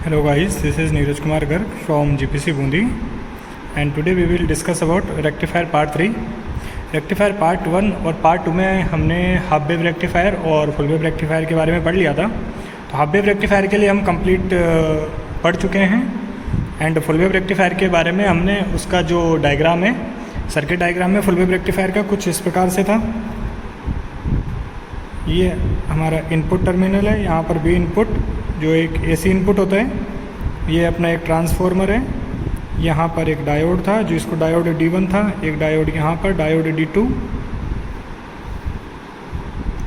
Hello guys, this is Neeraj Kumar Garg from GPC Bundi and today we will discuss about rectifier part 3. Rectifier part 1 और part 2 में हमने half wave rectifier और full wave rectifier के बारे में पढ़ लिया था। तो हाफ वेव रेक्टिफायर के लिए हम कंप्लीट पढ़ चुके हैं एंड फुल वेव रेक्टिफायर के बारे में हमने उसका जो डायग्राम है, सर्किट डायग्राम में फुल वेव रेक्टिफायर का कुछ इस प्रकार से था। ये हमारा इनपुट टर्मिनल है, यहाँ पर भी इनपुट जो एक एसी इनपुट होता है। ये अपना एक ट्रांसफॉर्मर है, यहाँ पर एक डायोड था जो इसको डायोड D1 था, एक डायोड यहाँ पर डायोड D2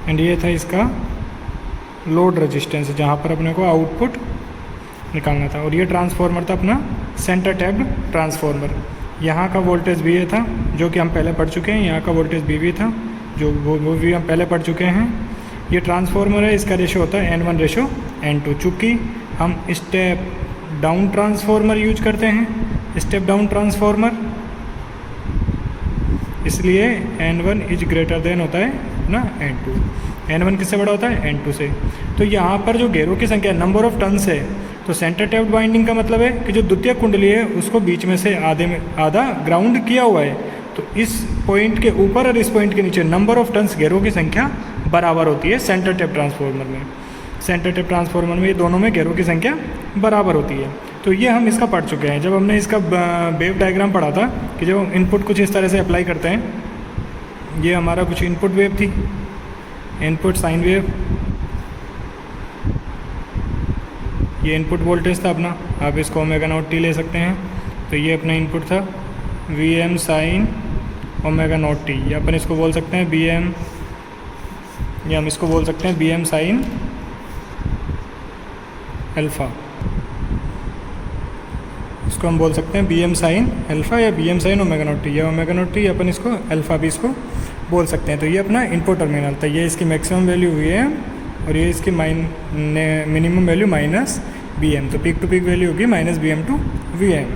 एंड ये था इसका लोड रेजिस्टेंस जहाँ पर अपने को आउटपुट निकालना था। और ये ट्रांसफॉर्मर था अपना सेंटर टैप्ड ट्रांसफॉर्मर। यहाँ का वोल्टेज भी ये था जो कि हम पहले पढ़ चुके हैं, यहाँ का वोल्टेज भी था जो वो भी हम पहले पढ़ चुके हैं। ये ट्रांसफॉर्मर है, इसका रेशो होता है N1 रेशो N2। चूँकि हम स्टेप डाउन ट्रांसफॉर्मर यूज करते हैं, स्टेप डाउन ट्रांसफॉर्मर, इसलिए N1 इज ग्रेटर देन होता है ना N2। N1 किससे बड़ा होता है? N2 से। तो यहाँ पर जो घेरों की संख्या नंबर ऑफ टर्न्स है, तो सेंटर टैप्ड वाइंडिंग का मतलब है कि जो द्वितीय कुंडली है उसको बीच में से आधा ग्राउंड किया हुआ है। तो इस पॉइंट के ऊपर और इस पॉइंट के नीचे नंबर ऑफ टर्न्स घेरों की संख्या बराबर होती है सेंटर टैप ट्रांसफॉर्मर में। सेंटर टैप ट्रांसफॉर्मर में ये दोनों में घेरों की संख्या बराबर होती है। तो ये हम इसका पढ़ चुके हैं। जब हमने इसका वेव डायग्राम पढ़ा था कि जब हम इनपुट कुछ इस तरह से अप्लाई करते हैं, ये हमारा कुछ इनपुट वेव थी, इनपुट साइन वेव, ये इनपुट वोल्टेज था अपना, आप इसको ओमेगा नॉट टी ले सकते हैं। तो ये अपना इनपुट था Vm sign omega naught T, या अपन इसको बोल सकते हैं Bm, या हम इसको बोल सकते हैं Bm साइन अल्फ़ा। इसको हम बोल सकते हैं Bm साइन अल्फ़ा या Bm sign omega naught T, या ओमेगा नॉट टी, या अपन इसको अल्फ़ा भी इसको बोल सकते हैं। तो ये अपना इनपुट टर्मिनल था, ये इसकी मैक्सिमम वैल्यू Vm और ये इसकी मिनिमम वैल्यू माइनस Bm। तो पीक टू पीक वैल्यू होगी माइनस Bm टू Vm।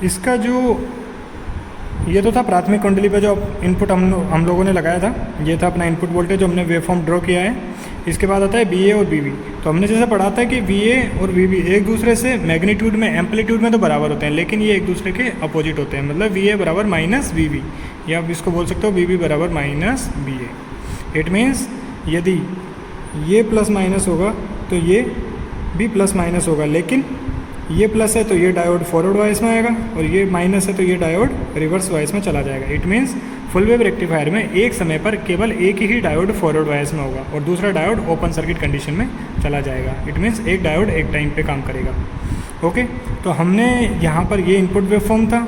इसका जो ये तो था प्राथमिक कुंडली पे जो इनपुट हम लोगों ने लगाया था, ये था अपना इनपुट वोल्टेज जो हमने वेव फॉर्म ड्रॉ किया है। इसके बाद आता है VA और VB। तो हमने जैसे पढ़ा था कि VA और VB एक दूसरे से मैग्नीट्यूड में, एम्पलीट्यूड में तो बराबर होते हैं, लेकिन ये एक दूसरे के अपोजिट होते हैं। मतलब VA बराबर माइनस VB, या आप इसको बोल सकते हो VB बराबर माइनस VA। इट मीन्स यदि ये प्लस माइनस होगा तो ये भी प्लस माइनस होगा, लेकिन ये प्लस है तो ये डायोड फॉरवर्ड वाइज में आएगा और ये माइनस है तो ये डायोड रिवर्स वाइज में चला जाएगा। It means full wave rectifier में एक समय पर केवल एक ही डायोड फॉरवर्ड वाइज में होगा और दूसरा डायोड ओपन सर्किट कंडीशन में चला जाएगा। इट मीन्स एक डायोड एक टाइम पे काम करेगा। ओके, तो हमने यहाँ पर ये इनपुट वेव फॉर्म था।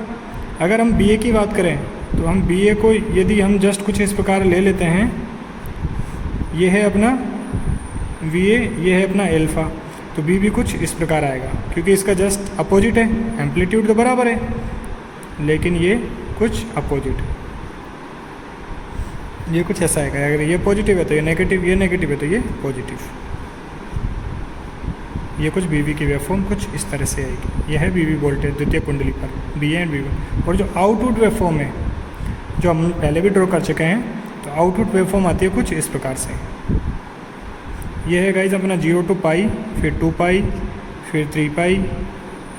अगर हम BA की बात करें तो हम BA को यदि हम जस्ट कुछ इस प्रकार ले लेते हैं, ये है अपना VA, ये है अपना अल्फ़ा, तो B भी कुछ इस प्रकार आएगा क्योंकि इसका जस्ट अपोजिट है, एम्पलीट्यूड तो बराबर है लेकिन ये कुछ अपोजिट है, ये कुछ ऐसा आएगा। अगर ये पॉजिटिव है तो ये नेगेटिव, ये नेगेटिव है तो ये पॉजिटिव। ये कुछ BB की वेवफॉर्म कुछ इस तरह से आएगी। यह है BB वोल्टेज द्वितीय कुंडली पर, BA एंड BB। और जो आउटपुट वेवफॉर्म है जो हम पहले भी ड्रॉ कर चुके हैं, तो आउटपुट वेवफॉर्म आती है कुछ इस प्रकार से। ये है गाइज अपना 0 टू पाई, फिर 2 पाई, फिर 3 पाई,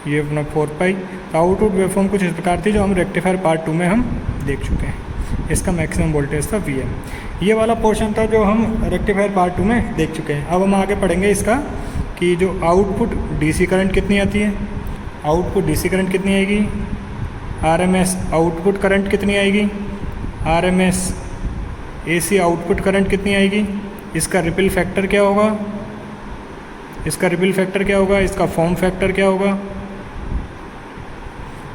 ये अपना 4 पाई। तो आउटपुट वेवफॉर्म कुछ इस प्रकार थी जो हम रेक्टिफायर पार्ट 2 में हम देख चुके हैं। इसका मैक्सिमम वोल्टेज था Vm। ये वाला पोर्शन था जो हम रेक्टिफायर पार्ट 2 में देख चुके हैं। अब हम आगे पढ़ेंगे इसका कि जो आउटपुट DC करंट कितनी आती है, आउटपुट DC करंट कितनी आएगी, RMS आउटपुट करंट कितनी आएगी, RMS AC आउटपुट करंट कितनी आएगी, इसका रिपल फैक्टर क्या होगा, इसका रिपल फैक्टर क्या होगा, इसका फॉर्म फैक्टर क्या होगा,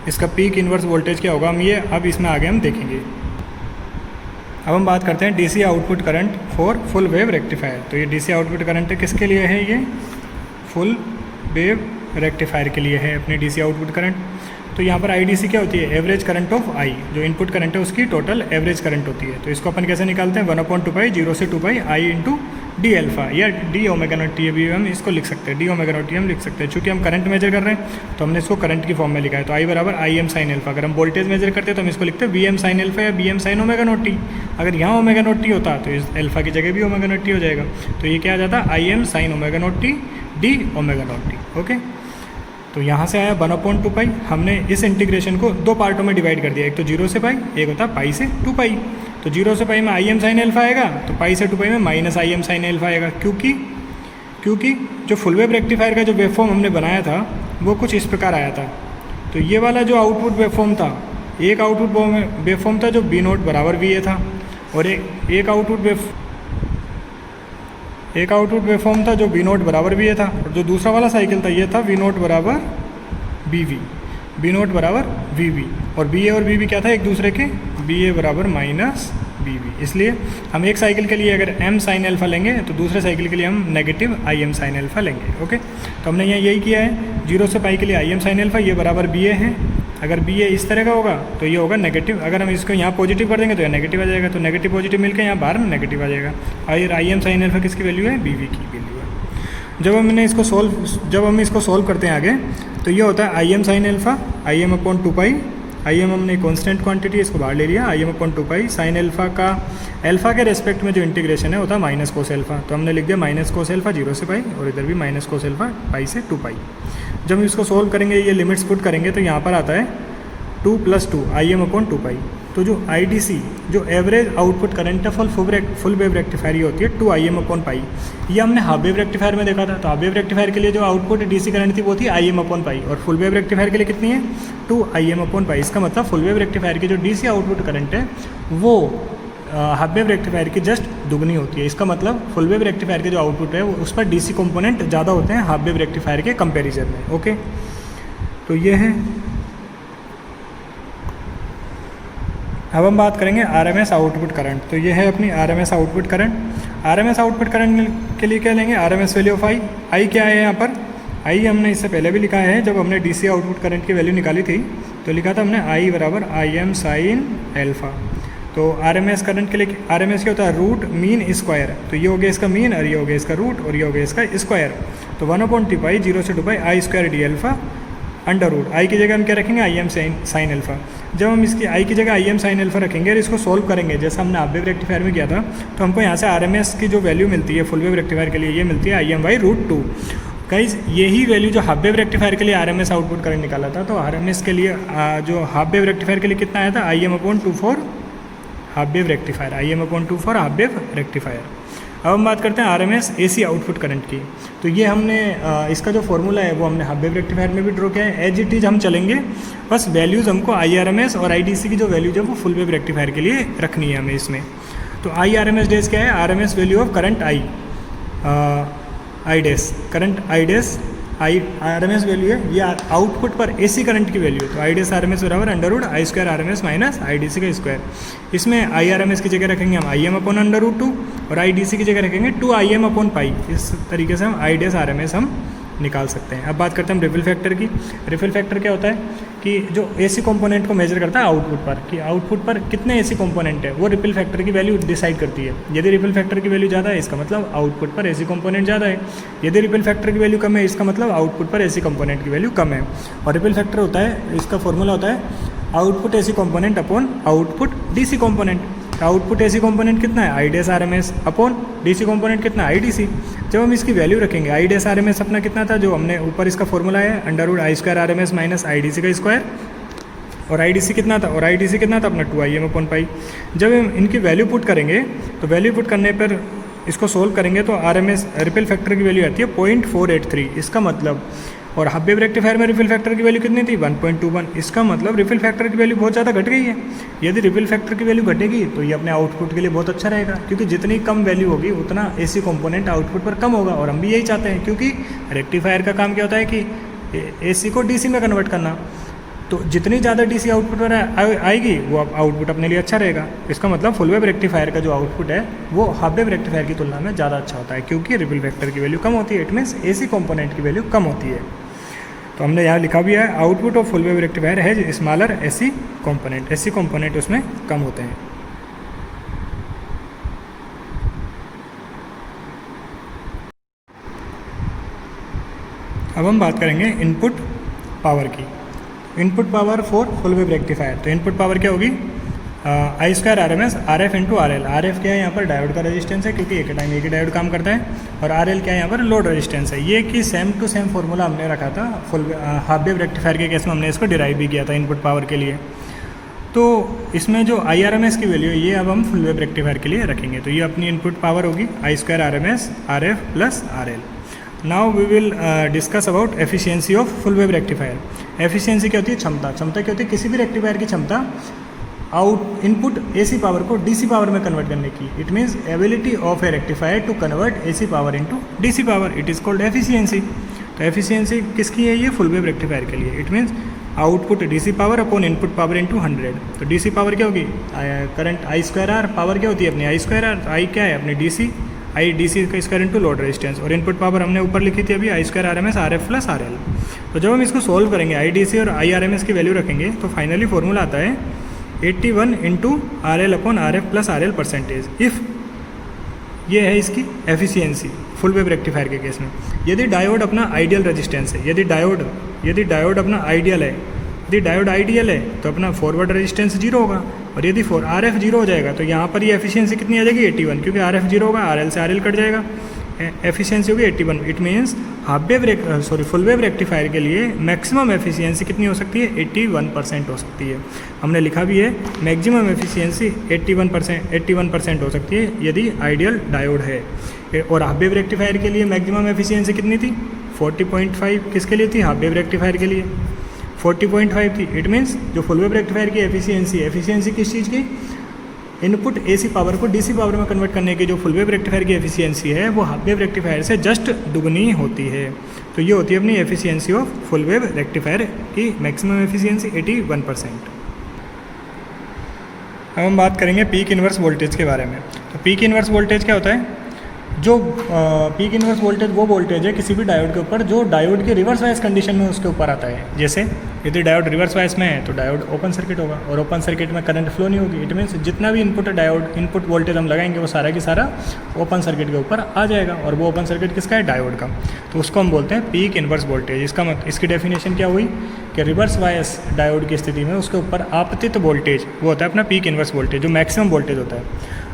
इसका पीक इन्वर्स वोल्टेज क्या होगा। हम ये अब इसमें आगे हम देखेंगे। अब हम बात करते हैं DC output current for full wave rectifier. तो ये DC आउटपुट करंट किसके लिए है, ये फुल वेव रेक्टिफायर के लिए है अपने DC आउटपुट करंट। तो यहाँ पर IDC क्या होती है, एवरेज करंट ऑफ I, जो इनपुट करंट है उसकी टोटल एवरेज करंट होती है। तो इसको अपन कैसे निकालते हैं, 1/2 पाई 0 से 2 पाई I इंटू डी अल्फ़ा, या डी ओमेगा नॉट टी भी हम इसको लिख सकते हैं, डी ओमेगा नॉट टी हम लिख सकते हैं। चूँकि हम करंट मेजर कर रहे हैं तो हमने इसको करंट की फॉर्म में लिखा है। तो I बराबर आई एम साइन अल्फ़ा। अगर हम वोल्टेज मेजर करते हैं तो हम इसको लिखते हैं वी एम साइन अल्फ़ा या B M sine omega naught T. अगर यहाँ ओमेगा नॉट टी होता तो इस अल्फ़ा की जगह भी ओमेगा नॉट टी हो जाएगा। तो ये क्या आ जाता, I am sine omega naught T D omega naught T. Okay, तो यहाँ से आया 1/2 पाई। हमने इस इंटीग्रेशन को दो पार्टों में डिवाइड कर दिया, एक तो 0 से पाई, एक होता है पाई से 2 पाई। तो 0 से पाई में आई एम साइन एल्फा आएगा, तो पाई से 2 पाई में minus I am sine alpha आएगा, क्योंकि जो फुल वेव रेक्टिफायर का जो वेवफॉर्म हमने बनाया था वो कुछ इस प्रकार आया था। तो ये वाला जो आउटपुट वेवफॉर्म था, एक आउटपुट वेवफॉर्म था जो बी नोट बराबर वी ए था, और एक आउटपुट वेवफॉर्म था जो बी नोट बराबर वी ए था, और जो दूसरा वाला साइकिल था ये था वी नोट बराबर बी वी, बी नोट बराबर वी वी, और बी ए और बी वी क्या था एक दूसरे के, बी ए बराबर माइनस बी वी। इसलिए हम एक साइकिल के लिए अगर एम साइन एल्फा लेंगे तो दूसरे साइकिल के लिए हम negative I am sine alpha लेंगे। ओके, तो हमने यहाँ यही किया है, 0 से पाई के लिए आई एम साइन एल्फा ये बराबर बी ए है। अगर बी ए इस तरह का होगा तो ये होगा नेगेटिव, अगर हम इसको यहाँ पॉजिटिव कर देंगे तो ये नेगेटिव आ जाएगा, तो नेगेटिव पॉजिटिव मिलकर यहाँ बाहर नेगेटिव आ जाएगा। और आई एम साइन एल्फा किसकी वैल्यू है, बी वी की वैल्यू है। जब हम इसको सोल्व करते हैं आगे, तो ये होता है I am sine alpha, I M upon 2 pi, I am हमने कॉन्स्टेंट क्वांटिटी इसको बाहर ले लिया, आई एम अपॉन 2 पाई, साइन एल्फा का एल्फा के रेस्पेक्ट में जो इंटीग्रेशन है होता है माइनस कोस एल्फा, तो हमने लिख दिया माइनस कोस एल्फा 0 से पाई, और इधर भी माइनस कोस एल्फा पाई से 2 पाई। जब हम इसको सोल्व करेंगे, ये लिमिट्स पुट करेंगे, तो यहाँ पर आता है 2 + 2 आई एम अपॉन 2 पाई। तो जो आई डी सी जो एवरेज आउटपुट करंट है फुल वेव रेक्टिफायर ये होती है 2 आई एम अपॉन पाई। ये हमने हाफ वेव रेक्टिफायर में देखा था, तो हाफ वेव रेक्टिफायर के लिए जो आउटपुट डी सी करंट थी वो थी आई एम अपॉन पाई, और फुल वेव रेक्टिफायर के लिए कितनी है, 2 आई एम अपॉन पाई। इसका मतलब फुल वेव रेक्टिफायर की जो डी सी आउटपुट करंट है वो हाफ वेव रेक्टिफायर की जस्ट दुगनी होती है। इसका मतलब फुल वेव रेक्टिफायर के जो आउटपुट है उस पर डी सी कॉम्पोनेंट ज़्यादा होते हैं हाफ वेव रेक्टिफायर के कंपेरिजन में। ओके, तो ये है। अब हम बात करेंगे आरएमएस आउटपुट करंट। तो ये है अपनी RMS output current. RMS output current के लिए क्या लेंगे, आरएमएस वैल्यू ऑफ आई क्या है यहाँ पर, आई हमने इससे पहले भी लिखा है, जब हमने डीसी आउटपुट करंट की वैल्यू निकाली थी तो लिखा था हमने आई बराबर आई एम साइन एल्फा। तो आरएमएस करंट के लिए आरएमएस क्या होता है, रूट मीन स्क्वायर। तो ये हो गया इसका मीन, और ये हो गया इसका रूट, और ये हो गया इसका स्क्वायर। तो 1/2 पाई 0 से 2 pi I square D alpha under root. I की जगह हम क्या रखेंगे, आई एम साइन एल्फा। जब हम इसकी आई की जगह आई एम साइन एल्फा रखेंगे और इसको सोल्व करेंगे जैसा हमने हाफ वेव रेक्टिफायर में किया था, तो हमको यहाँ से आरएमएस की जो वैल्यू मिलती है फुल वेव रेक्टिफायर के लिए, ये मिलती है आई एम बाई √2। गाइस यही वैल्यू जो हाफ वेव रेक्टिफायर के लिए आरएमएस आउटपुट करंट निकाला था, तो आरएमएस के लिए जो हाफ वेव रेक्टिफायर के लिए कितना आया था, आई M upon 2 for half wave rectifier, I M upon 2 for half wave rectifier. अब हम बात करते हैं आरएमएस एसी आउटपुट करंट की। तो ये हमने इसका जो फॉर्मूला है वो हमने हाफ वेव रेक्टिफायर में भी ड्रॉ किया है, एज इट इज हम चलेंगे, बस वैल्यूज़ हमको आईआरएमएस और आईडीसी की जो वैल्यूज है वो फुल वेव रेक्टिफायर के लिए रखनी है हमें इसमें। तो आईआरएमएस डेज क्या है, RMS value of current I dash, current I dash RMS value है, ये आउटपुट पर एसी करंट की वैल्यू है। तो आई डेस आरएमएस बराबर under root I square RMS minus IDC का स्क्वायर। इसमें आई आरएमएस की जगह रखेंगे हम I M upon under root 2, और आईडीसी की जगह रखेंगे 2 आई एम अपॉन पाई। इस तरीके से हम आई डेस आरएमएस हम निकाल सकते हैं। अब बात करते हैं हम रिपल फैक्टर की। रिपल फैक्टर क्या होता है कि जो एसी कंपोनेंट को मेजर करता है आउटपुट पर, कि आउटपुट पर कितने एसी कंपोनेंट है वो रिपल फैक्टर की वैल्यू डिसाइड करती है। यदि रिपल फैक्टर की वैल्यू ज़्यादा है इसका मतलब आउटपुट पर एसी कंपोनेंट ज़्यादा है, यदि रिपल फैक्टर की वैल्यू कम है इसका मतलब आउटपुट पर एसी कंपोनेंट की वैल्यू कम है। और रिपल फैक्टर होता है, इसका फॉर्मूला होता है output AC component upon output DC component. Output AC component कितना है, आई dash RMS upon DC component कितना है, आईडीसी। जब हम इसकी वैल्यू रखेंगे, आई डेस आरएमएस अपना कितना था, जो हमने ऊपर इसका फॉर्मूला है under root I square RMS minus IDC का स्क्वायर, और आईडीसी कितना था, और आईडीसी कितना था अपना 2 आई एम अपॉन पाई। जब हम इनकी वैल्यू पुट करेंगे तो वैल्यू पुट करने पर इसको सोल्व करेंगे तो आरएमएस रिपल फैक्टर की वैल्यू आती है 0.483। इसका मतलब, और हाफ वेव रेक्टिफायर में रिपल फैक्टर की वैल्यू कितनी थी 1.21। इसका मतलब रिपल फैक्टर की वैल्यू बहुत ज़्यादा घट गई है। यदि रिपल फैक्टर की वैल्यू घटेगी तो ये अपने आउटपुट के लिए बहुत अच्छा रहेगा, क्योंकि जितनी कम वैल्यू होगी उतना एसी कंपोनेंट आउटपुट पर कम होगा। और हम भी यही चाहते हैं, क्योंकि रेक्टिफायर का काम क्या होता है कि एसी को डीसी में कन्वर्ट करना। तो जितनी ज़्यादा डीसी आउटपुट पर आएगी वो आउटपुट अपने लिए अच्छा रहेगा। इसका मतलब फुल वेव रेक्टिफायर का जो आउटपुट है वो हाफ वेव रेक्टिफायर की तुलना में ज़्यादा अच्छा होता है, क्योंकि रिपल फैक्टर की वैल्यू कम होती है। इट मीन्स एसी कंपोनेंट की वैल्यू कम होती है। तो हमने यहाँ लिखा भी है output of full wave rectifier है smaller AC component, AC component उसमें कम होते हैं। अब हम बात करेंगे इनपुट पावर की। Input power for full wave rectifier. तो इनपुट पावर क्या होगी, I square R M S R F into R L. R F क्या है यहाँ पर डायोड का रेजिस्टेंस है, क्योंकि एक टाइम एक ही डायोड काम करता है, और आर एल क्या है यहाँ पर लोड रेजिस्टेंस है। ये कि सेम टू सेम फॉर्मूला हमने रखा था फुल हाफ वेव रेक्टिफायर के केस में, हमने इसको डिराइव भी किया था इनपुट पावर के लिए। तो इसमें जो आई आर एम एस की वैल्यू है ये अब हम फुल वेव रेक्टिफायर के लिए रखेंगे। तो ये अपनी इनपुट पावर होगी I square R M S R F plus R L. Now we will discuss about efficiency of full wave rectifier. Efficiency क्या होती है? क्षमता। क्षमता क्या होती है? किसी भी रेक्टिफायर की क्षमता आउट इनपुट एसी पावर को डीसी पावर में कन्वर्ट करने की। It means ability of a rectifier to convert AC power into DC power, it is called efficiency. तो एफिशिएंसी किसकी है? ये फुल वेव रेक्टिफायर के लिए। It means output DC power upon input power into 100। तो DC power क्या होगी? Current I square R. Power क्या होती है अपनी? आई स्क्वायर आर। आई क्या है अपनी? डीसी। आई डीसी का स्क्वायर इनटू लोड रेजिस्टेंस। और इनपुट पावर हमने ऊपर लिखी थी अभी I square R M S R F plus R L. तो जब हम इसको सोल्व करेंगे आई डी सी और आई आर एम एस की वैल्यू रखेंगे तो फाइनली फॉर्मूला आता है 81 into R L upon are F plus R L percentage. If ये है इसकी एफिशिएंसी फुल वेव रेक्टिफायर के केस में। यदि डायोड अपना आइडियल रेजिस्टेंस है, यदि डायोड अपना आइडियल है, यदि डायोड आइडियल है तो अपना फॉरवर्ड रेजिस्टेंस 0 होगा, और यदि आर एफ 0 हो जाएगा तो यहाँ पर ये एफिशिएंसी कितनी आ जाएगी? 81, क्योंकि आर एफ 0 होगा, आर एल से आर एल कट जाएगा, एफिशिएंसी होगी 81। It means full wave rectifier के लिए मैक्सिमम एफिशिएंसी कितनी हो सकती है? 81% हो सकती है। हमने लिखा भी है मैक्सिमम एफिशिएंसी 81% हो सकती है यदि आइडियल डायोड है। और हाफ वेव रेक्टिफायर के लिए मैक्सिमम एफिशिएंसी कितनी थी? 40.5। किसके लिए थी? हाफ वेव रेक्टिफायर के लिए 40.5 थी। इट मीन्स जो फुल वेव रेक्टिफायर की एफिशिएंसी किस चीज़ की? इनपुट एसी पावर को डीसी पावर में कन्वर्ट करने की जो फुल वेव रेक्टिफायर की एफिशिएंसी है वो हाफ वेव रेक्टिफायर से जस्ट दुगनी होती है। तो ये होती है अपनी efficiency of full wave rectifier की मैक्सिमम एफिशिएंसी 81%। अब हम बात करेंगे पीक इन्वर्स वोल्टेज के बारे में। तो पीक इन्वर्स वोल्टेज क्या होता है? जो पीक इन्वर्स वोल्टेज वो वोल्टेज है किसी भी डायोड के ऊपर जो डायोड की रिवर्स वाइज कंडीशन में उसके ऊपर आता है। जैसे यदि डायोड रिवर्स वाइज में है तो डायोड ओपन सर्किट होगा, और ओपन सर्किट में करंट फ्लो नहीं होगी। इट मीन्स जितना भी इनपुट वोल्टेज हम लगाएंगे वो सारा की सारा ओपन सर्किट के ऊपर आ जाएगा, और वो ओपन सर्किट किसका है? डायोड का। तो उसको हम बोलते हैं पीक इन्वर्स वोल्टेज। इसकी डेफिनेशन क्या हुई कि रिवर्स वाइज डायोड की स्थिति में उसके ऊपर आपतित वोल्टेज वो होता है अपना पीक इन्वर्स वोल्टेज, जो मैक्सिमम वोल्टेज होता है।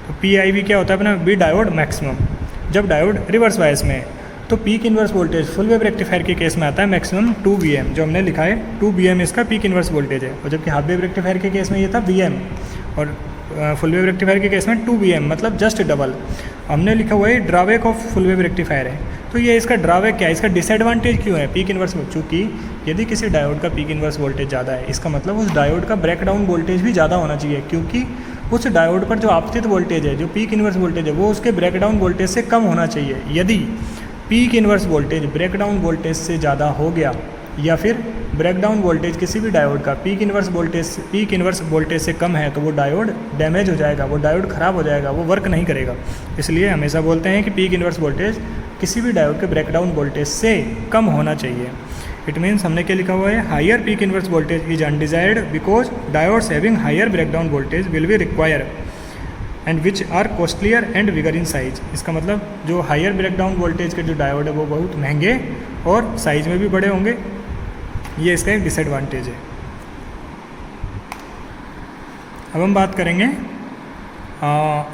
तो PIV क्या होता है अपना? B diode maximum. जब डायोड रिवर्स वाइज में है तो peak inverse voltage full wave rectifier के केस में आता है मैक्सिमम 2 VM, जो हमने लिखा है 2 VM इसका पीक इन्वर्स वोल्टेज है। और जबकि हाफ वेव रेक्टिफायर के केस में ये था VM, और फुल वेव रेक्टिफायर के केस में 2 VM, मतलब जस्ट डबल। हमने लिखा हुआ है ड्रावेक ऑफ फुल वेव रेक्टिफायर है। तो ये इसका ड्रावेक क्या है? इसका डिसएडवांटेज क्यों है पीक इन्वर्स? चूँकि यदि किसी डायोड का पीक इन्वर्स वोल्टेज ज़्यादा है, इसका मतलब उस डायोड का ब्रेकडाउन वोल्टेज भी ज़्यादा होना चाहिए, क्योंकि उस डायोड पर जो आपतित वोल्टेज है, जो पीक इन्वर्स वोल्टेज है, वो उसके ब्रेकडाउन वोल्टेज से कम होना चाहिए। यदि peak inverse voltage breakdown voltage से ज़्यादा हो गया, या फिर ब्रेकडाउन वोल्टेज किसी भी डायोड का पीक इन्वर्स वोल्टेज से कम है, तो वो डायोड डैमेज हो जाएगा, वो डायोड ख़राब हो जाएगा, वो वर्क नहीं करेगा। इसलिए हमेशा बोलते हैं कि पीक इन्वर्स वोल्टेज किसी भी डायोड के ब्रेकडाउन वोल्टेज से कम होना चाहिए। इट मीन्स हमने क्या लिखा हुआ है? Higher peak inverse voltage is undesired because diodes having higher breakdown voltage will be require and which are costlier and bigger in size. इसका मतलब जो हायर ब्रेकडाउन वोल्टेज के जो डायोड है वो बहुत महंगे और साइज में भी बड़े होंगे। ये इसका एक डिसएडवांटेज है। अब हम बात करेंगे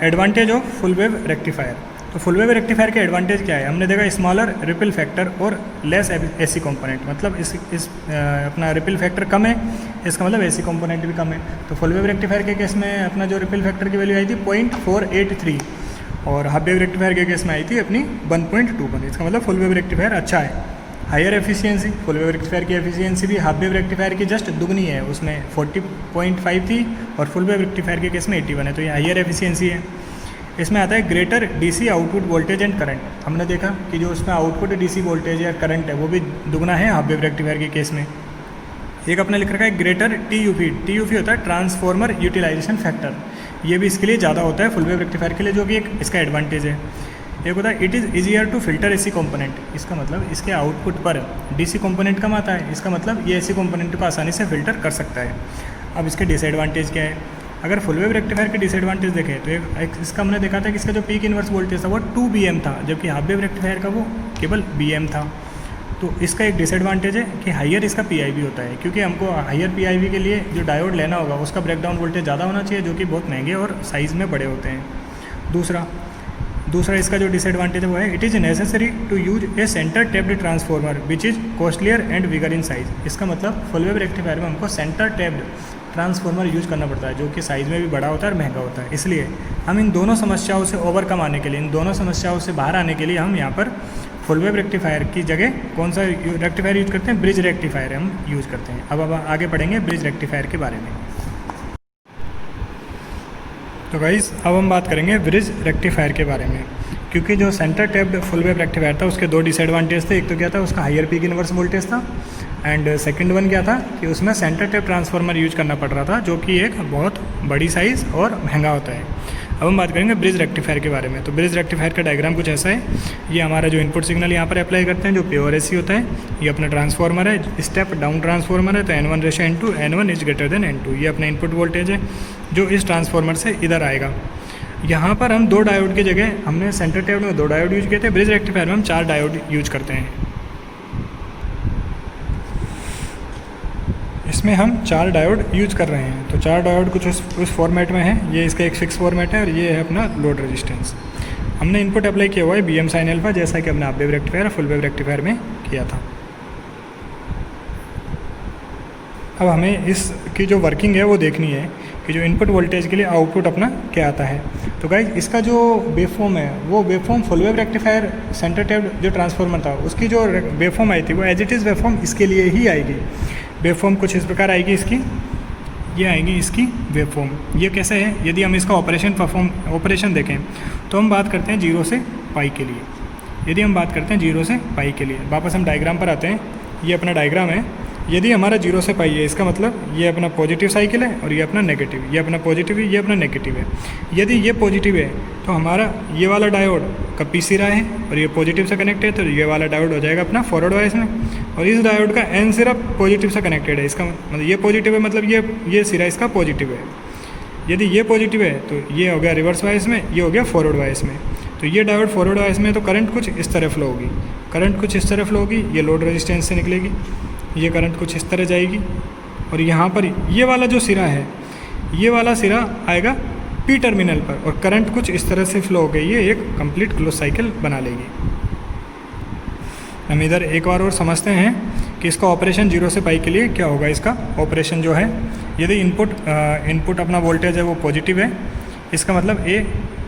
advantage of full wave rectifier. तो फुल वेव रेक्टिफायर के एडवांटेज क्या है? हमने देखा स्मॉलर रिपल फैक्टर और लेस एसी कंपोनेंट, मतलब अपना रिपल फैक्टर कम है, इसका मतलब एसी कंपोनेंट भी कम है। तो फुल वेव रेक्टिफायर के केस में अपना जो रिपल फैक्टर की वैल्यू आई थी 0.483, और हाफ वेव रेक्टिफायर के केस में आई थी अपनी 1.21। इसका मतलब फुल वेव रेक्टिफायर अच्छा है। Higher efficiency, full wave rectifier की एफिशिएंसी भी हाफ वेव रेक्टिफायर की जस्ट दुगनी है, उसमें 40.5 थी और फुल वेव रेक्टिफायर के केस में 81 है, तो ये हायर एफिशिएंसी है। इसमें आता है greater DC output voltage and current. हमने देखा कि जो उसमें आउटपुट डीसी वोल्टेज या करंट है वो भी दुगना है हाफ वेव रेक्टिफायर के केस में। एक अपने लिख रखा है ग्रेटर TUF होता है ट्रांसफॉर्मर यूटिलाइजेशन फैक्टर, ये भी इसके लिए ज़्यादा होता है फुल वेव रेक्टिफायर के लिए, जो कि एक इसका एडवांटेज है। एक होता है it is easier to filter AC component. इसका मतलब इसके आउटपुट पर डीसी कंपोनेंट कम आता है, इसका मतलब ये एसी कंपोनेंट को आसानी से फिल्टर कर सकता है। अब इसके डिसएडवांटेज क्या है? अगर फुल वेव रेक्टिफायर के डिसएडवांटेज देखें तो एक इसका हमने देखा था कि इसका जो पीक इन्वर्स वोल्टेज था वो 2 BM था, जबकि हाफ वेव रेक्टिफायर का वो केवल BM था। तो इसका एक डिसएडवांटेज है कि हायर इसका पीआईवी होता है, क्योंकि हमको हायर पीआईवी के लिए जो डायोड लेना होगा उसका ब्रेकडाउन वोल्टेज ज़्यादा होना चाहिए, जो कि बहुत महंगे और साइज़ में बड़े होते हैं। दूसरा इसका जो डिसएडवांटेज है वो है it is necessary to use a centre tapped transformer which is costlier and bigger in size. इसका मतलब फुल वेव रेक्टिफायर में हमको सेंटर टैप्ड ट्रांसफॉर्मर यूज करना पड़ता है, जो कि साइज़ में भी बड़ा होता है और महंगा होता है। इसलिए हम इन दोनों समस्याओं से ओवरकम आने के लिए, इन दोनों समस्याओं से बाहर आने के लिए हम यहाँ पर फुल वेव रेक्टिफायर की जगह कौन सा रेक्टिफायर यूज करते हैं? ब्रिज रेक्टिफायर हम यूज़ करते हैं। अब आगे पढ़ेंगे ब्रिज रेक्टिफायर के बारे में। तो गाइस अब हम बात करेंगे ब्रिज रेक्टिफायर के बारे में, क्योंकि जो centre tapped full wave rectifier था उसके दो डिसएडवांटेज थे। एक तो क्या था, उसका हायर पीक इनवर्स वोल्टेज था, एंड सेकंड वन क्या था कि उसमें सेंटर टैप ट्रांसफार्मर यूज करना पड़ रहा था, जो कि एक बहुत बड़ी साइज़ और महंगा होता है। अब हम बात करेंगे ब्रिज रेक्टिफायर के बारे में। तो ब्रिज रेक्टिफायर का डायग्राम कुछ ऐसा है। ये हमारा जो इनपुट सिग्नल यहाँ पर अप्लाई करते हैं जो प्योर एसी होता है, ये अपना ट्रांसफार्मर है, स्टेप डाउन ट्रांसफार्मर है, तो N1/N2, N1 is greater than N2, ये अपना इनपुट वोल्टेज है जो इस ट्रांसफार्मर से इधर आएगा। यहाँ पर हम 2 डायोड की जगह हमने सेंटर टैप में 2 डायोड यूज किए थे, ब्रिज रेक्टिफायर में हम 4 डायोड यूज करते हैं। इसमें हम 4 डायोड यूज कर रहे हैं। तो 4 डायोड कुछ उस फॉर्मेट में है, ये इसका एक फिक्स फॉर्मेट है और ये है अपना लोड रेजिस्टेंस। हमने इनपुट अप्लाई किया हुआ है BM sin अल्फा, जैसा कि हमने हाफ वेव रेक्टिफायर और फुल वेव रेक्टिफायर में किया था। अब हमें इसकी जो वर्किंग है वो देखनी है कि जो इनपुट वोल्टेज के लिए आउटपुट अपना क्या आता है। तो गाइज इसका जो वेवफॉर्म है वो waveform full wave rectifier centre tap जो ट्रांसफार्मर था उसकी जो वेवफॉर्म आई थी वो एज इट इज़ वेवफॉर्म इसके लिए ही आएगी। वेवफॉर्म कुछ इस प्रकार आएगी इसकी, ये आएगी इसकी वेवफॉर्म। ये कैसे है, यदि हम इसका ऑपरेशन देखें तो हम बात करते हैं 0 से पाई के लिए। यदि हम बात करते हैं 0 से पाई के लिए, वापस हम डायग्राम पर आते हैं। ये अपना डायग्राम है। यदि हमारा 0 से पाई है, इसका मतलब ये अपना पॉजिटिव साइकिल है और ये अपना नेगेटिव, ये अपना पॉजिटिव है, ये अपना नेगेटिव है। यदि ये पॉजिटिव है तो हमारा ये वाला डायोड का पी सिरा है और ये पॉजिटिव से कनेक्टेड है, तो ये वाला डायोड हो जाएगा अपना फॉरवर्ड वाइस में, और इस डायोड का एन सिरा पॉजिटिव से कनेक्टेड है। इसका मतलब ये पॉजिटिव है, मतलब ये सिरा इसका पॉजिटिव है। यदि ये पॉजिटिव है तो ये हो गया रिवर्स वाइस में, ये हो गया फॉरवर्ड वाइस में। तो ये डायोड फॉरवर्ड वाइस में तो करंट कुछ इस तरह फ्लो होगी, करंट कुछ इस तरह फ्लो होगी, ये लोड रेजिस्टेंस से निकलेगी, ये करंट कुछ इस तरह जाएगी, और यहाँ पर ये वाला जो सिरा है, ये वाला सिरा आएगा पी टर्मिनल पर, और करंट कुछ इस तरह से फ्लो हो गई, ये एक कंप्लीट क्लोज साइकिल बना लेगी। हम इधर एक बार और समझते हैं कि इसका ऑपरेशन 0 से पाई के लिए क्या होगा। इसका ऑपरेशन जो है, यदि इनपुट अपना वोल्टेज है वो पॉजिटिव है, इसका मतलब A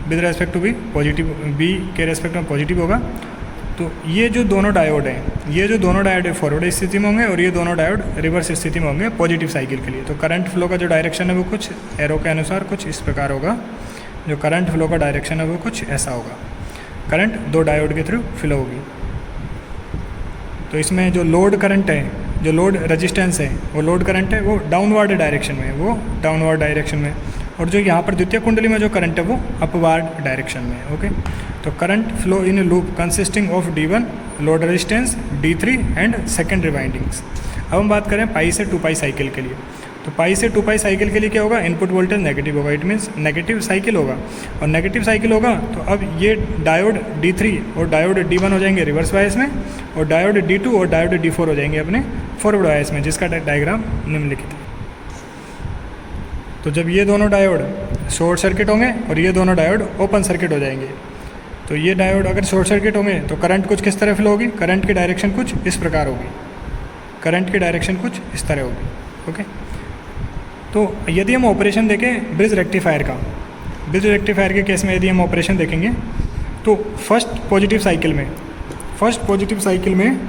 with respect to B positive, B के रेस्पेक्ट में पॉजिटिव होगा। तो ये जो दोनों डायोड हैं, ये जो दोनों डायोड है फॉरवर्ड स्थिति में होंगे और ये दोनों डायोड रिवर्स स्थिति में होंगे पॉजिटिव साइकिल के लिए। तो करंट फ्लो का जो डायरेक्शन है वो कुछ एरो के अनुसार कुछ इस प्रकार होगा। जो करंट फ्लो का डायरेक्शन है वो कुछ ऐसा होगा। करंट 2 डायोड के थ्रू फ्लो होगी। तो इसमें जो लोड करंट है, जो लोड रेजिस्टेंस है, वो लोड करंट है वो डाउनवर्ड डायरेक्शन में, वो डाउनवर्ड डायरेक्शन में, और जो यहाँ पर द्वितीय कुंडली में जो करंट है वो अपवार्ड डायरेक्शन में। ओके, तो current flow in A loop consisting of D1 load resistance, D3 and secondary windings. अब हम बात करें पाई से 2 पाई साइकिल के लिए। तो पाई से 2 पाई साइकिल के लिए क्या होगा, इनपुट वोल्टेज नेगेटिव होगा, इट मीन्स नेगेटिव साइकिल होगा, और नेगेटिव साइकिल होगा तो अब ये डायोड D3 और डायोड D1 हो जाएंगे रिवर्स वाइस में, और डायोड D2 और डायोड D4 हो जाएंगे अपने फॉरवर्ड वाइस में, जिसका डायग्राम निम्नलिखित है। तो जब ये दोनों डायोड शॉर्ट सर्किट होंगे और ये दोनों डायोड ओपन सर्किट हो जाएंगे, तो ये डायोड अगर शॉर्ट सर्किट होंगे तो करंट कुछ किस तरह फ्लो होगी, करंट की डायरेक्शन कुछ इस प्रकार होगी, करंट की डायरेक्शन कुछ इस तरह होगी। ओके, तो यदि हम ऑपरेशन देखें ब्रिज रेक्टिफायर का, ब्रिज रेक्टिफायर के केस में यदि हम ऑपरेशन देखेंगे तो फर्स्ट पॉजिटिव साइकिल में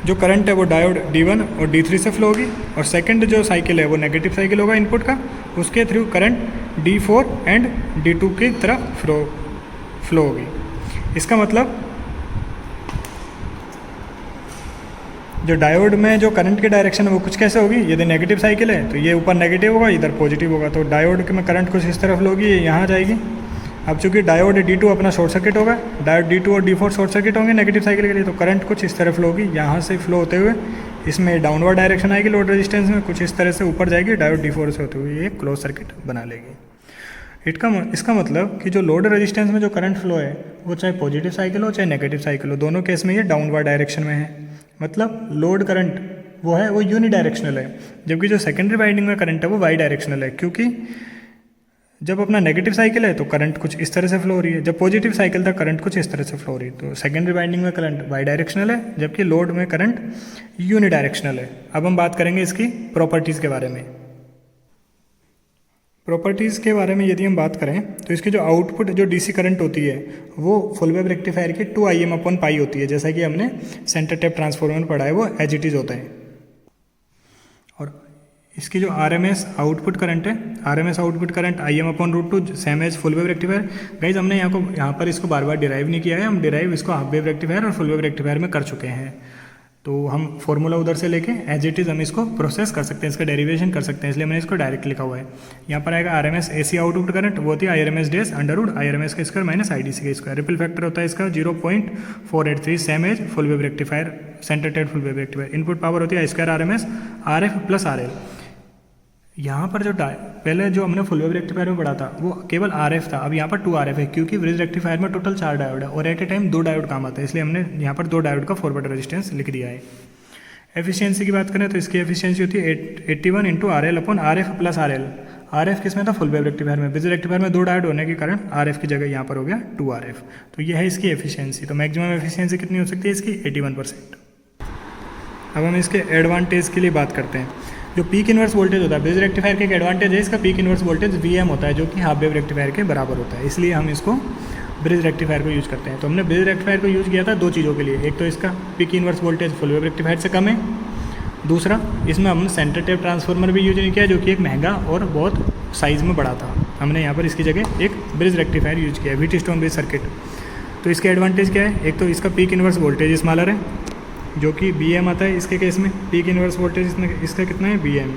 जो करंट है वो डायोड D1 और D3 से फ्लो होगी, और सेकंड जो साइकिल है वो नेगेटिव साइकिल होगा इनपुट का, उसके through current D4 and D2 की तरफ फ्लो होगी। इसका मतलब जो डायोड में जो करंट की डायरेक्शन है वो कुछ कैसे होगी, यदि नेगेटिव साइकिल है तो ये ऊपर नेगेटिव होगा, इधर पॉजिटिव होगा, तो डायोड में करंट कुछ इस तरफ फ्लो होगी, ये यहाँ जाएगी। अब चूंकि डायोड D2 अपना शॉर्ट सर्किट होगा, डायोड D2 और D4 शॉर्ट सर्किट होंगे नेगेटिव साइकिल के लिए, तो करंट कुछ इस तरह फ्लो होगी, यहाँ से फ्लो होते हुए इसमें डाउनवर्ड डायरेक्शन आएगी लोड रेजिस्टेंस में, कुछ इस तरह से ऊपर जाएगी, डायोड D4 से होते हुए ये क्लोज सर्किट बना लेगी। इसका मतलब कि जो लोड रेजिस्टेंस में जो करंट फ्लो है वो चाहे पॉजिटिव साइकिल हो चाहे नेगेटिव साइकिल हो, दोनों केस में ये डाउनवर्ड डायरेक्शन में है। मतलब लोड करंट वो है वो यूनि डायरेक्शनल है, जबकि जो सेकेंडरी वाइंडिंग में करंट है वो वाई डायरेक्शनल है। क्योंकि जब अपना नेगेटिव साइकिल है तो करंट कुछ इस तरह से फ्लो हो रही है, जब पॉजिटिव साइकिल था करंट कुछ इस तरह से फ्लो हो रही है। तो सेकेंडरी वाइंडिंग में करंट वाई डायरेक्शनल है, जबकि लोड में करंट यूनि डायरेक्शनल है। अब हम बात करेंगे इसकी प्रॉपर्टीज़ के बारे में। प्रॉपर्टीज़ के बारे में यदि हम बात करें तो इसकी जो आउटपुट जो डीसी करंट होती है वो फुल वेव रेक्टिफायर की 2Im/π होती है, जैसा कि हमने सेंटर टेप ट्रांसफॉर्मर में पढ़ा है, वो एज इट इज़ होता है। और इसकी जो RMS आउटपुट करंट है, RMS output current Im/√2 same as full wave rectifier. Guys हमने यहाँ पर इसको बार बार डिराइव नहीं किया है, हम डिराइव इसको हाफ वेव रेक्टिफायर और फुल वेव रेक्टिफायर में कर चुके हैं। तो हम फॉर्मूला उधर से लेके एज इट इज़ हम इसको प्रोसेस कर सकते हैं, इसका डेरिवेशन कर सकते हैं, इसलिए मैंने इसको डायरेक्ट लिखा हुआ है। यहाँ पर आएगा RMS AC आउटपुट करंट, वो होती है IRMS डेज √IRMS का स्क्वायर माइनस IDC का स्क्वायर। रिपल फैक्टर होता है इसका 0.483 same as full wave rectifier, centre tap full wave rectifier. Input power होती है I² RMS RF + RL। यहाँ पर जो पहले जो हमने फुल वेव रेक्टिफायर में पढ़ा था वो केवल RF था, अब यहाँ पर 2 RF है, क्योंकि ब्रिज रेक्टिफायर में टोटल 4 डायोड है और एट ए टाइम 2 डायोड काम आता है, इसलिए हमने यहाँ पर 2 डायोड का फॉरवर्ड रेजिस्टेंस लिख दिया है। एफिशिएंसी की बात करें तो इसकी एफिशिएंसी होती है 81 × RL/RF + RL। RF किस में था? फुल वेव रेक्टिफायर में। ब्रिज रेक्टिफायर में 2 डायोड होने के कारण RF की जगह यहाँ पर हो गया 2 RF। तो यह है इसकी एफिशिएंसी। तो मैक्सिमम एफिशिएंसी कितनी हो सकती है इसकी? 81%। अब हम इसके एडवांटेज के लिए बात करते हैं। जो पीक इनवर्स वोल्टेज होता है ब्रिज रेक्टिफायर का एक एडवांटेज है, इसका पीक इनवर्स वोल्टेज VM होता है, जो कि हाफ वेव रेक्टिफायर के बराबर होता है, इसलिए हम इसको ब्रिज रेक्टिफायर को यूज़ करते हैं। तो हमने ब्रिज रेक्टिफायर को यूज़ किया था 2 चीज़ों के लिए, एक तो इसका peak inverse voltage full wave rectifier से कम है, दूसरा इसमें हमने सेंटर टेप ट्रांसफार्मर भी यूज नहीं किया, जो कि एक महंगा और बहुत साइज़ में बड़ा था। हमने यहाँ पर इसकी जगह एक ब्रिज रेक्टिफायर यूज किया, व्हीटस्टोन ब्रिज सर्किट। तो इसके एडवांटेज क्या है? एक तो इसका पीक इनवर्स वोल्टेज स्मॉलर है, जो कि BM आता है इसके केस में। पीक इनवर्स वोल्टेज इसका कितना है? BM।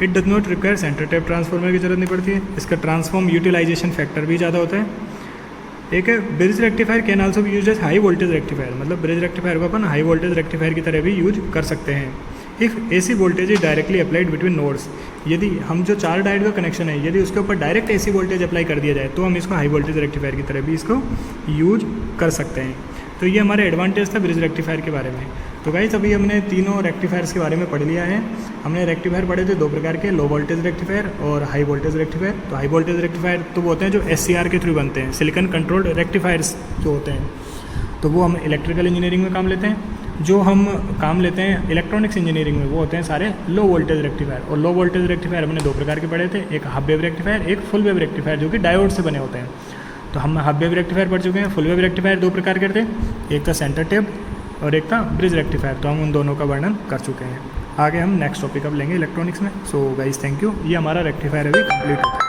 It does not require centre tap transformer की जरूरत नहीं पड़ती है। इसका ट्रांसफॉर्म यूटिलाइजेशन फैक्टर भी ज़्यादा होता है। एक है bridge rectifier can also be use as high voltage rectifier, मतलब ब्रिज रेक्टिफायर को अपन हाई वोल्टेज रेक्टिफायर की तरह भी यूज कर सकते हैं। If AC voltage is directly applied between nodes, यदि हम जो 4 डायोड का कनेक्शन है यदि उसके ऊपर डायरेक्ट AC वोल्टेज अप्लाई कर दिया जाए तो हम इसको हाई वोल्टेज रेक्टिफायर की तरह भी इसको यूज कर सकते हैं। तो ये हमारे एडवांटेज था ब्रिज रेक्टिफायर के बारे में। तो गाइस अभी हमने तीनों रेक्टिफायर्स के बारे में पढ़ लिया है। हमने रेक्टिफायर पढ़े थे 2 प्रकार के, लो वोल्टेज रेक्टिफायर और हाई वोल्टेज रेक्टिफायर। तो हाई वोल्टेज रेक्टिफायर तो वो होते हैं जो SCR के थ्रू बनते हैं, सिलिकॉन कंट्रोल्ड रेक्टिफायर्स जो होते हैं, तो वो हम इलेक्ट्रिकल इंजीनियरिंग में काम लेते हैं। जो हम काम लेते हैं इलेक्ट्रॉनिक्स इंजीनियरिंग में वो होते हैं सारे लो वोल्टेज रेक्टिफायर। और लो वोल्टेज रेक्टिफायर हमने 2 प्रकार के पढ़े थे, एक हाफ वेव रेक्टिफायर, एक फुल वेव रेक्टिफायर, जो कि डायोड से बने होते हैं। तो हम हाफ वेव रेक्टिफायर पढ़ चुके हैं। फुल वेव रेक्टिफायर 2 प्रकार के थे, एक था सेंटर टेप और एक था ब्रिज रेक्टिफायर। तो हम उन दोनों का वर्णन कर चुके हैं। आगे हम नेक्स्ट टॉपिक अब लेंगे इलेक्ट्रॉनिक्स में। So guys thank you. ये हमारा रेक्टिफायर अभी कंप्लीट होता है।